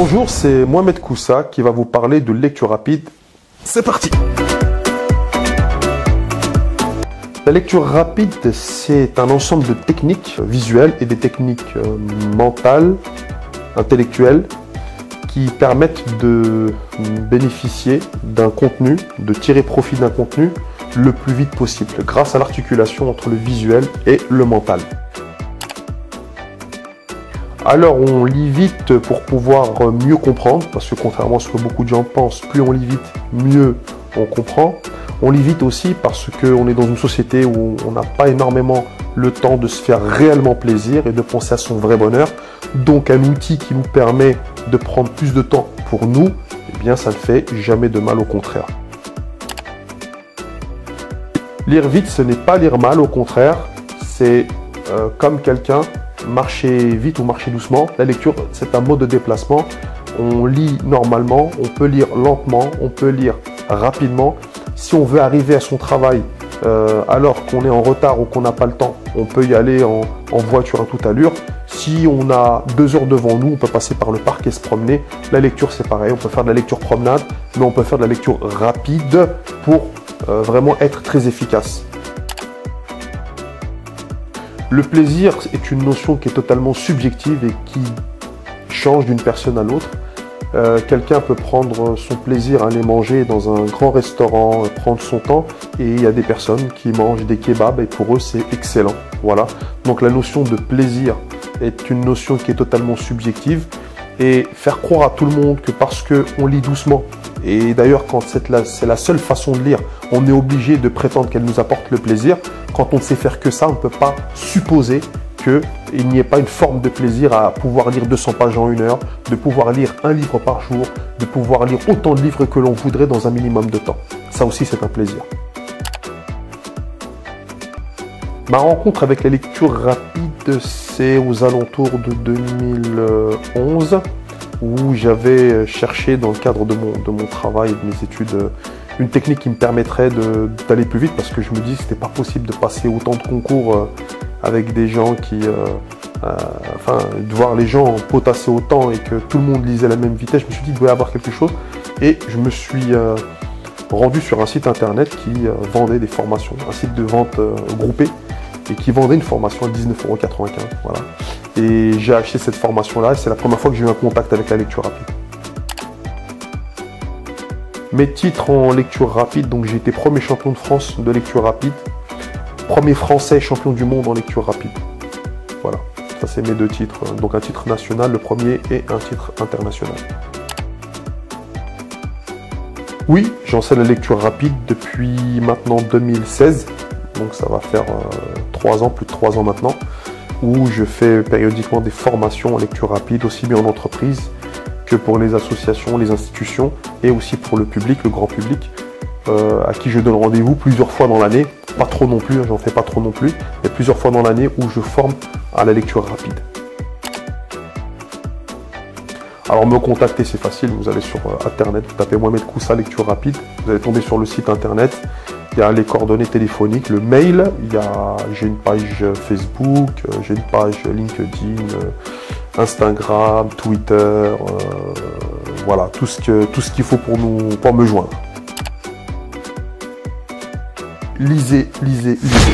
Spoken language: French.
Bonjour, c'est Mohamed Koussa qui va vous parler de lecture rapide. C'est parti! La lecture rapide, c'est un ensemble de techniques visuelles et des techniques mentales, intellectuelles, qui permettent de bénéficier d'un contenu, de tirer profit d'un contenu le plus vite possible, grâce à l'articulation entre le visuel et le mental. Alors on lit vite pour pouvoir mieux comprendre, parce que contrairement à ce que beaucoup de gens pensent, plus on lit vite, mieux on comprend. On lit vite aussi parce qu'on est dans une société où on n'a pas énormément le temps de se faire réellement plaisir et de penser à son vrai bonheur. Donc un outil qui nous permet de prendre plus de temps pour nous, eh bien ça ne fait jamais de mal, au contraire. Lire vite, ce n'est pas lire mal, au contraire, c'est comme quelqu'un, marcher vite ou marcher doucement. La lecture, c'est un mode de déplacement. On lit normalement, on peut lire lentement, on peut lire rapidement. Si on veut arriver à son travail alors qu'on est en retard ou qu'on n'a pas le temps, on peut y aller en voiture à toute allure. Si on a 2 heures devant nous, on peut passer par le parc et se promener. La lecture, c'est pareil, on peut faire de la lecture promenade, mais on peut faire de la lecture rapide pour vraiment être très efficace. Le plaisir est une notion qui est totalement subjective et qui change d'une personne à l'autre. Quelqu'un peut prendre son plaisir à aller manger dans un grand restaurant, prendre son temps, et il y a des personnes qui mangent des kebabs et pour eux c'est excellent. Voilà. Donc la notion de plaisir est une notion qui est totalement subjective, et faire croire à tout le monde que parce qu'on lit doucement, et d'ailleurs quand c'est la seule façon de lire, on est obligé de prétendre qu'elle nous apporte le plaisir. Quand on ne sait faire que ça, on ne peut pas supposer qu'il n'y ait pas une forme de plaisir à pouvoir lire 200 pages en 1 heure, de pouvoir lire un livre par jour, de pouvoir lire autant de livres que l'on voudrait dans un minimum de temps. Ça aussi, c'est un plaisir. Ma rencontre avec la lecture rapide, c'est aux alentours de 2011, où j'avais cherché dans le cadre de mon travail et de mes études une technique qui me permettrait d'aller plus vite, parce que je me dis que c'était pas possible de passer autant de concours avec des gens qui... de voir les gens potasser autant et que tout le monde lisait à la même vitesse. Je me suis dit qu'il devait y avoir quelque chose, et je me suis rendu sur un site internet qui vendait des formations, un site de vente groupée, et qui vendait une formation à 19,95 €. Voilà. Et j'ai acheté cette formation-là, et c'est la première fois que j'ai eu un contact avec la lecture rapide. Mes titres en lecture rapide, donc j'ai été premier champion de France de lecture rapide, premier français champion du monde en lecture rapide. Voilà, ça c'est mes 2 titres. Donc un titre national, le premier, et un titre international. Oui, j'enseigne la lecture rapide depuis maintenant 2016. Donc ça va faire 3 ans, plus de 3 ans maintenant, où je fais périodiquement des formations en lecture rapide, aussi bien en entreprise que pour les associations, les institutions, et aussi pour le public, le grand public, à qui je donne rendez-vous plusieurs fois dans l'année. Pas trop non plus, j'en fais pas trop non plus, mais plusieurs fois dans l'année où je forme à la lecture rapide. Alors me contacter, c'est facile, vous allez sur internet, vous tapez Mohamed Koussa lecture rapide, vous allez tomber sur le site internet, il y a les coordonnées téléphoniques, le mail, j'ai une page Facebook, j'ai une page LinkedIn, Instagram, Twitter, voilà, tout ce qu'il faut pour me joindre. Lisez, lisez, lisez.